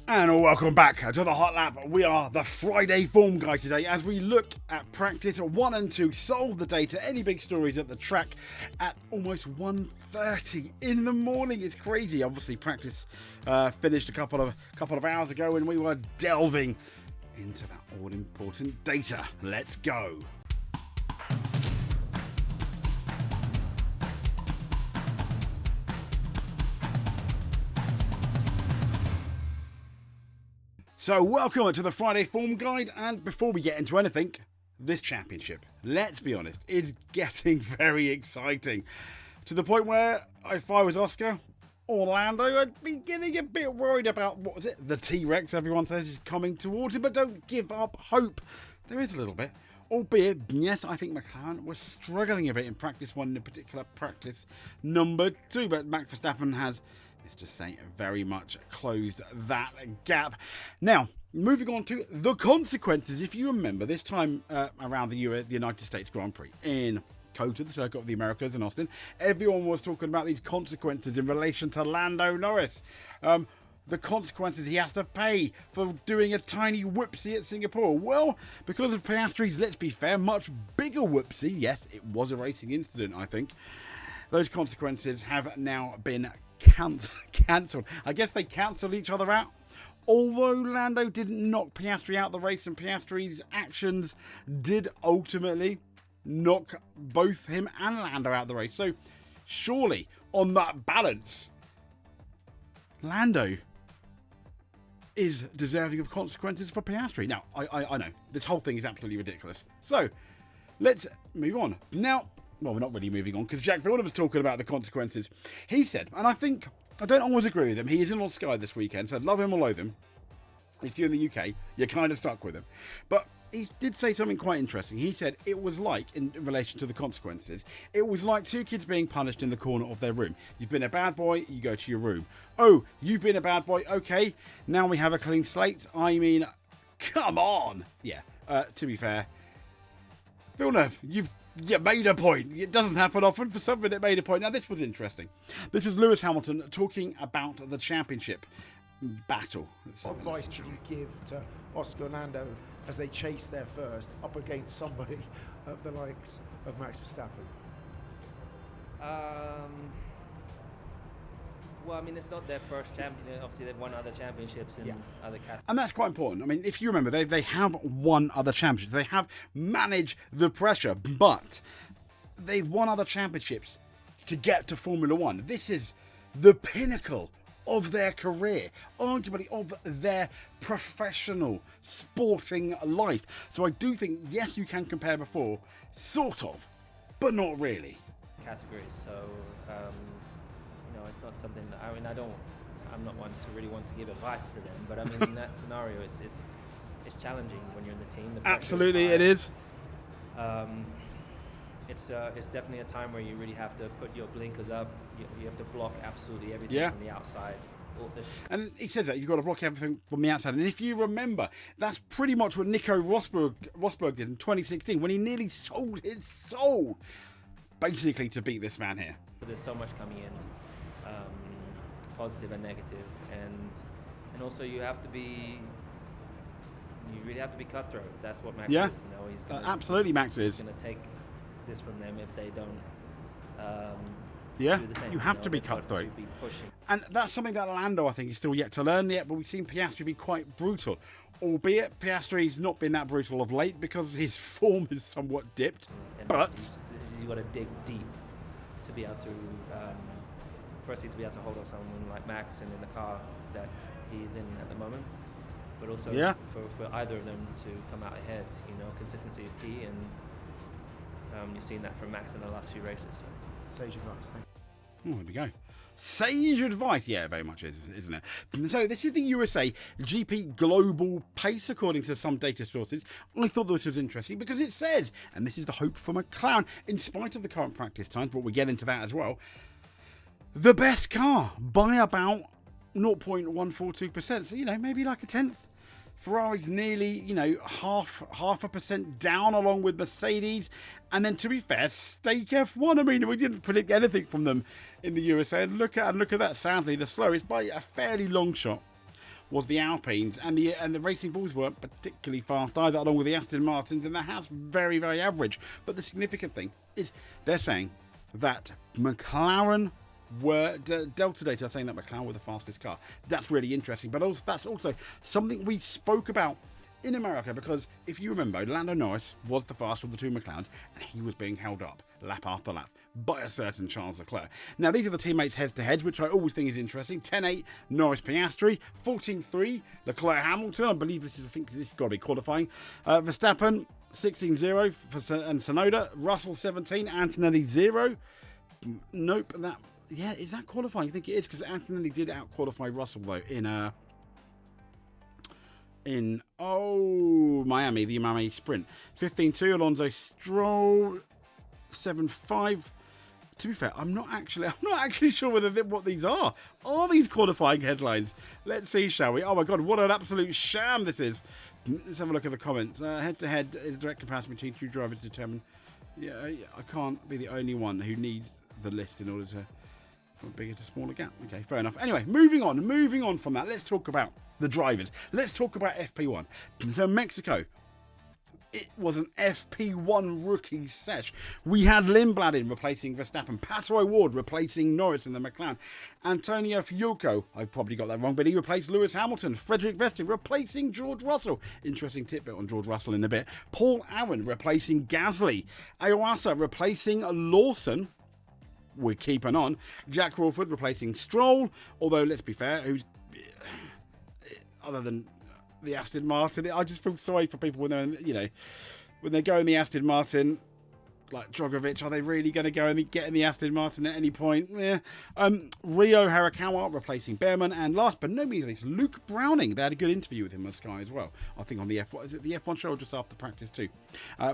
And welcome back to the Hot Lap. We are the Friday form guy today as we look at practice 1 and 2, solve the data, any big stories at the track at almost 1:30 in the morning. It's crazy. Obviously practice finished a couple of hours ago and we were delving into that all-important data. Let's go. So welcome to the Friday Form Guide, and before we get into anything, this championship, let's be honest, is getting very exciting. To the point where, if I was Oscar or Lando, I'd be getting a bit worried about, what was it, the T-Rex everyone says is coming towards him, but don't give up hope. There is a little bit. Albeit, yes, I think McLaren was struggling a bit in practice 1, in particular practice number 2, but Max Verstappen has, let's just say, very much closed that gap. Now, moving on to the consequences. If you remember, this time around the United States Grand Prix in COTA, the Circuit of the Americas in Austin, everyone was talking about these consequences in relation to Lando Norris. The consequences he has to pay for doing a tiny whoopsie at Singapore. Well, because of Piastri's, let's be fair, much bigger whoopsie, yes, it was a racing incident, I think, those consequences have now been cancelled. I guess they cancelled each other out. Although Lando didn't knock Piastri out the race, and Piastri's actions did ultimately knock both him and Lando out the race. So surely, on that balance, Lando is deserving of consequences for Piastri. Now, I know, this whole thing is absolutely ridiculous. So, let's move on. Now, well, we're not really moving on, because Jack Villeneuve was talking about the consequences. He said, and I don't always agree with him, he is in on Sky this weekend, said love him or loathe him. If you're in the UK, you're kind of stuck with him. But he did say something quite interesting. He said it was like, in relation to the consequences, it was like two kids being punished in the corner of their room. You've been a bad boy, you go to your room. Oh, you've been a bad boy, okay, now we have a clean slate. I mean, come on. Yeah, to be fair, Villeneuve, you made a point. It doesn't happen often. For something that made a point. Now, this was interesting. This was Lewis Hamilton talking about the championship battle. What advice would you give to Oscar and Lando as they chase their first up against somebody of the likes of Max Verstappen? Well, I mean, it's not their first champion. Obviously, they've won other championships in other categories. And that's quite important. I mean, if you remember, they have won other championships. They have managed the pressure, but they've won other championships to get to Formula One. This is the pinnacle of their career, arguably of their professional sporting life. So I do think, yes, you can compare before, sort of, but not really. Categories, so it's not something that, I'm not one to really want to give advice to them, but I mean, in that scenario, it's challenging when you're in the team. The Absolutely, it is. It's definitely a time where you really have to put your blinkers up. You have to block absolutely everything from the outside. And he says that you've got to block everything from the outside. And if you remember, that's pretty much what Nico Rosberg did in 2016 when he nearly sold his soul, basically, to beat this man here. But there's so much coming in, positive and negative, and also you really have to be cutthroat. That's what Max is. He's gonna, absolutely, Max is. He's going to take this from them if they don't. You do the same. You have to be cutthroat. To be pushing. And that's something that Lando, I think, is still yet to learn yet, but we've seen Piastri be quite brutal. Albeit, Piastri's not been that brutal of late because his form is somewhat dipped. But you've got to dig deep to be able to, firstly, to be able to hold on someone like Max and in the car that he's in at the moment. But also for either of them to come out ahead. Consistency is key, and you've seen that from Max in the last few races. So. Sage advice, thank you. There we go. Sage advice. Yeah, very much is, isn't it? So this is the USA GP Global Pace, according to some data sources. I thought this was interesting because it says, and this is the hope for McLaren, in spite of the current practice times, but we'll get into that as well, the best car by about 0.142%. So, maybe like a tenth. Ferrari's nearly, half a percent down along with Mercedes. And then, to be fair, Stake F1. I mean, we didn't predict anything from them in the USA. And look at that. Sadly, the slowest by a fairly long shot was the Alpines, and the Racing Bulls weren't particularly fast either, along with the Aston Martins, and the Haas very, very average. But the significant thing is they're saying that McLaren were Delta Data are saying that McLaren were the fastest car. That's really interesting, but also, that's also something we spoke about in America, because if you remember, Lando Norris was the fastest of the two McLarens, and he was being held up lap after lap by a certain Charles Leclerc. Now, these are the teammates head-to-heads, which I always think is interesting. 10-8 Norris Piastri, 14-3 Leclerc Hamilton. I believe this has got to be qualifying. Verstappen 16-0 for and Tsunoda. Russell 17, Antonelli 0. Nope, is that qualifying? I think it is, because Antonelli did out-qualify Russell though in Miami, the Miami Sprint. 15-2 Alonso Stroll. 7-5. To be fair, I'm not actually sure what these are. Are these qualifying headlines? Let's see, shall we? Oh my god, what an absolute sham this is. Let's have a look at the comments. Head-to-head is a direct comparison between two drivers to determine. Yeah, I can't be the only one who needs the list in order to from a bigger to smaller gap. Okay, fair enough. Anyway, moving on from that, let's talk about the drivers. Let's talk about FP1. So Mexico, it was an FP1 Rookies sesh. We had Lindblad in replacing Verstappen, Pato O'Ward replacing Norris in the McLaren, Antonio Fiuco, I probably got that wrong, but he replaced Lewis Hamilton, Frederick Vesti replacing George Russell. Interesting tidbit on George Russell in a bit. Paul Aaron replacing Gasly, Iwasa replacing Lawson. We're keeping on. Jack Crawford replacing Stroll, although let's be fair, who's other than the Aston Martin, I just feel sorry for people when they're going the Aston Martin, like Drogovic. Are they really going to go and get in the Aston Martin at any point? Yeah. Rio Harakawa replacing Behrman, and last but no means least, Luke Browning. They had a good interview with him on Sky as well. I think on the F1, is it the F1 show or just after practice too?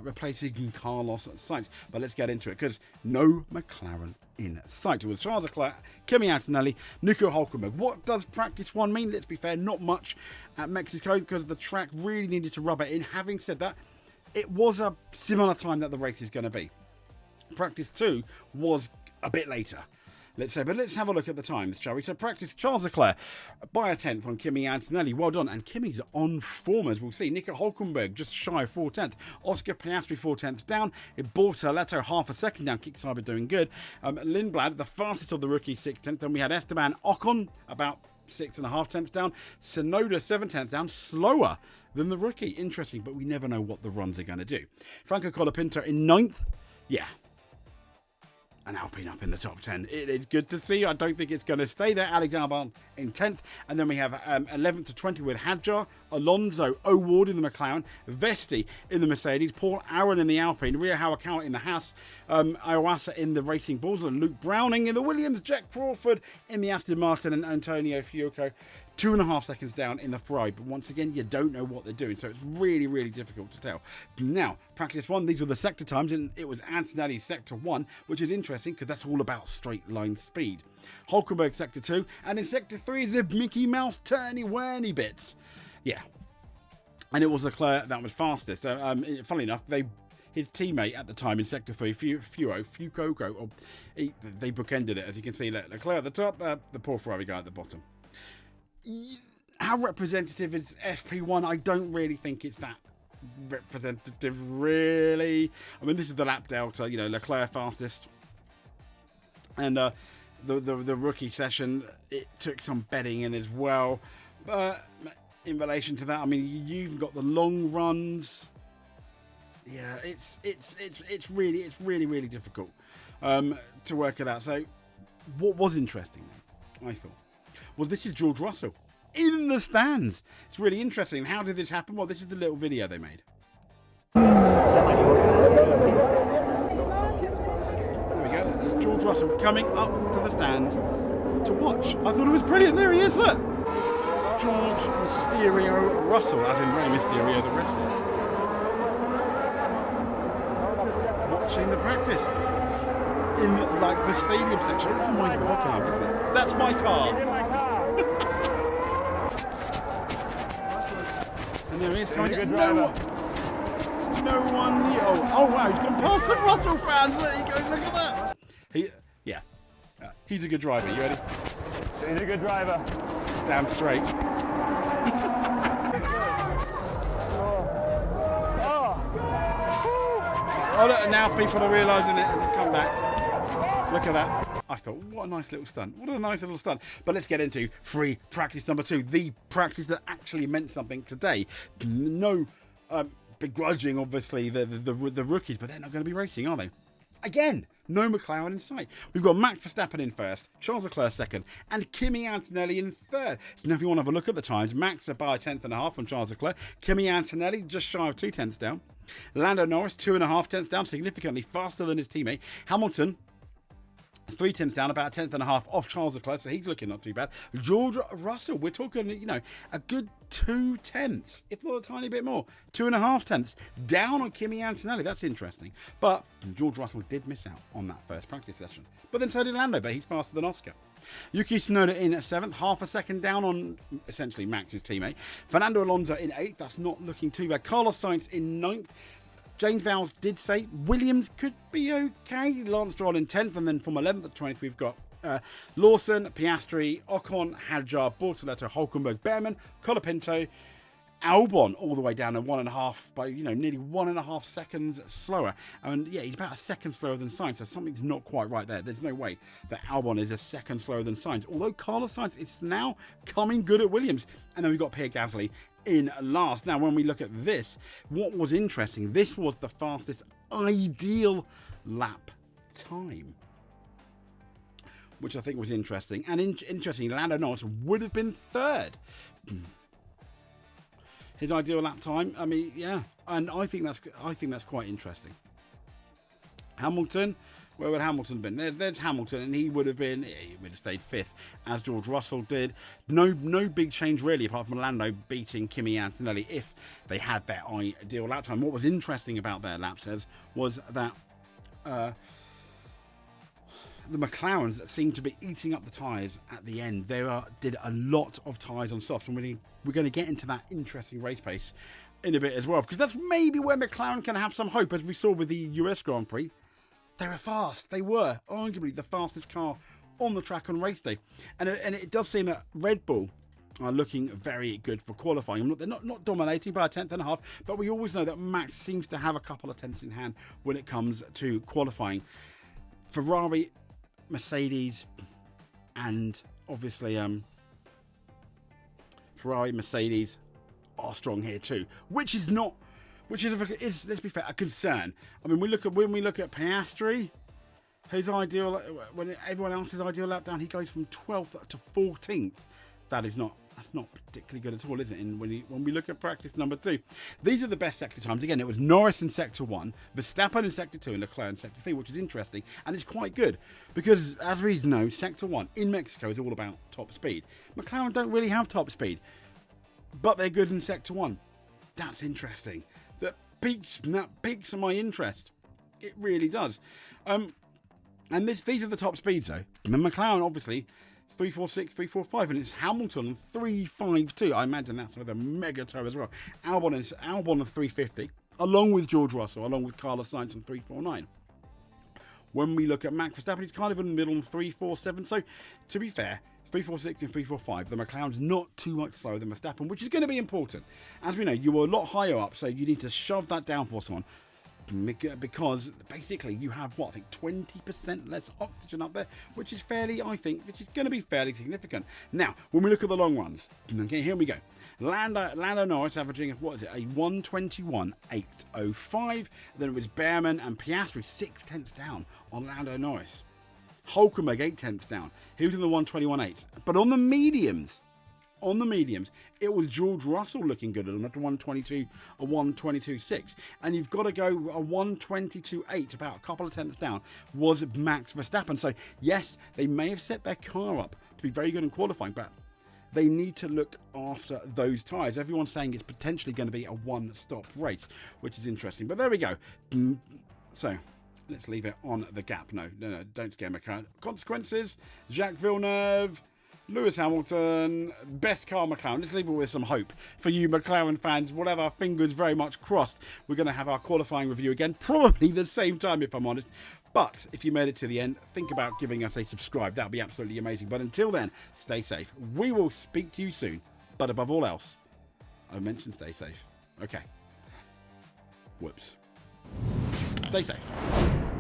Replacing Carlos Sainz. But let's get into it, because no McLaren in sight. It was Charles Leclerc, Kimi Antonelli, Nico Hülkenberg. What does practice one mean? Let's be fair, not much at Mexico, because the track really needed to rub it in. Having said that, it was a similar time that the race is going to be. Practice 2 was a bit later, let's say. But let's have a look at the times, shall we? So practice, Charles Leclerc by a 10th on Kimi Antonelli. Well done. And Kimi's on form, as we'll see. Nico Hülkenberg just shy of 4/10. Oscar Piastri 4/10 down. Bortoletto half a second down. Kickstarter doing good. Lindblad, the fastest of the rookies, 6/10. Then we had Esteban Ocon about 6.5 down. Tsunoda 7/10 down, slower than the rookie. Interesting, but we never know what the runs are going to do. Franco Colapinto in 9th. Yeah, an Alpine up in the top 10. It is good to see. I don't think it's going to stay there. Alex Albon in 10th. And then we have 11th to 20 with Hadjar, Alonso, O'Ward in the McLaren, Vesti in the Mercedes, Paul Aaron in the Alpine, Rio Harakawa in the Haas, Iwasa in the Racing Bulls, and Luke Browning in the Williams, Jack Crawford in the Aston Martin, and Antonio Fiuco 2.5 seconds down in the Ferrari. But once again, you don't know what they're doing, so it's really, really difficult to tell. Now, practice 1, these were the sector times, and it was Antonelli's sector 1, which is interesting because that's all about straight line speed. Hülkenberg sector 2, and in sector 3 is the Mickey Mouse turny-whirny bits. Yeah. And it was Leclerc that was fastest. Funnily enough, his teammate at the time in sector 3, Fucoco, they bookended it, as you can see. Leclerc at the top, the poor Ferrari guy at the bottom. How representative is FP1? I don't really think it's that representative, really. I mean, this is the lap delta, Leclerc fastest. And the rookie session, it took some bedding in as well. But in relation to that, I mean, you've got the long runs. Yeah, it's really difficult to work it out. So what was interesting, I thought, well, this is George Russell in the stands. It's really interesting. How did this happen? Well, this is the little video they made. There we go. There's George Russell coming up to the stands to watch. I thought it was brilliant. There he is, look. George Mysterio Russell, as in Rey Mysterio, the wrestler. Watching the practice in, the stadium section. It's my car, isn't it? That's my car. And there he is coming in. No one. Oh wow, he's gone past some Russell fans. There he goes. Look at that. He's a good driver. You ready? He's a good driver. Damn straight. Oh, look, now people are realising it as it's come back. Look at that. I thought, what a nice little stunt. What a nice little stunt. But let's get into free practice number 2. The practice that actually meant something today. No begrudging, obviously, the rookies, but they're not going to be racing, are they? Again, no McLaren in sight. We've got Max Verstappen in first, Charles Leclerc second, and Kimi Antonelli in third. Now, if you want to have a look at the times, Max by 1.5 from Charles Leclerc, Kimi Antonelli just shy of 2 tenths down, Lando Norris 2.5 tenths down, significantly faster than his teammate, Hamilton 3 tenths down, about 1.5 off Charles Leclerc, so he's looking not too bad. George Russell, we're talking, you know, a good 2 tenths, if not a tiny bit more, 2.5 tenths down on Kimi Antonelli. That's interesting. But George Russell did miss out on that first practice session. But then so did Lando, but he's faster than Oscar. Yuki Tsunoda in 7th, half a second down on essentially Max's teammate. Fernando Alonso in 8th, that's not looking too bad. Carlos Sainz in 9th. James Vowles did say Williams could be okay. Lance Stroll in 10th, and then from 11th to 20th, we've got Lawson, Piastri, Ocon, Hadjar, Bortoletto, Hulkenberg, Behrman, Colapinto, Albon all the way down to 1.5 by, you know, nearly 1.5 seconds slower. And yeah, he's about a second slower than Sainz, so something's not quite right there. There's no way that Albon is a second slower than Sainz, although Carlos Sainz is now coming good at Williams. And then we've got Pierre Gasly in last. Now, when we look at this, what was interesting, this was the fastest ideal lap time, which I think was interesting. And interesting, Lando Norris would have been third. His ideal lap time, I mean, yeah, and I think that's quite interesting. Hamilton, where would Hamilton have been? There's Hamilton, and he would have stayed 5th, as George Russell did. No big change really, apart from Lando beating Kimi Antonelli if they had their ideal lap time. What was interesting about their lap says was that the McLarens seemed to be eating up the tyres at the end. They did a lot of tyres on softs, and we're going to get into that interesting race pace in a bit as well, because that's maybe where McLaren can have some hope, as we saw with the US Grand Prix. They were fast. They were arguably the fastest car on the track on race day, and it does seem that Red Bull are looking very good for qualifying. They're not dominating by 1.5 tenths, but we always know that Max seems to have a couple of tenths in hand when it comes to qualifying. Ferrari, Mercedes, and obviously Ferrari, Mercedes are strong here too, which is let's be fair, a concern. I mean, when we look at Piastri, his ideal, when everyone else's ideal lap down, he goes from 12th to 14th. That's not particularly good at all, is it? And when we look at practice number 2, these are the best sector times. Again, it was Norris in sector 1, Verstappen in sector 2, and Leclerc in sector 3, which is interesting, and it's quite good because, as we know, sector 1 in Mexico is all about top speed. McLaren don't really have top speed, but they're good in sector 1. That's interesting. That piques my interest. It really does. And these are the top speeds though. The McLaren obviously 346, 345, and it's Hamilton 352. I imagine that's with a mega tow as well. Albon on 350, along with George Russell, along with Carlos Sainz on 349. When we look at Max Verstappen, he's kind of in the middle on 347. So, to be fair, 346 and 345, the McLaren's not too much slower than Verstappen, which is going to be important. As we know, you were a lot higher up, so you need to shove that down for someone, because basically you have, what, I think 20% less oxygen up there, which is going to be fairly significant. Now, when we look at the long runs, okay, here we go. Lando Norris averaging, what is it, a 121.805. Then it was Behrman and Piastri 6 tenths down on Lando Norris. Hulkenberg 8 tenths down. He was in the 121.8. But on the mediums, it was George Russell looking good at them at a 122, a 122.6. And you've got to go a 122.8, about a couple of tenths down, was Max Verstappen. So, yes, they may have set their car up to be very good in qualifying, but they need to look after those tyres. Everyone's saying it's potentially going to be a one-stop race, which is interesting. But there we go. So, let's leave it on the gap. No, don't scare McLaren. Consequences, Jacques Villeneuve, Lewis Hamilton, best car McLaren. Let's leave it with some hope for you McLaren fans. Whatever, fingers very much crossed. We're going to have our qualifying review again, probably the same time if I'm honest. But if you made it to the end, think about giving us a subscribe. That would be absolutely amazing. But until then, stay safe. We will speak to you soon. But above all else, I mentioned stay safe. Okay. Whoops. Stay safe.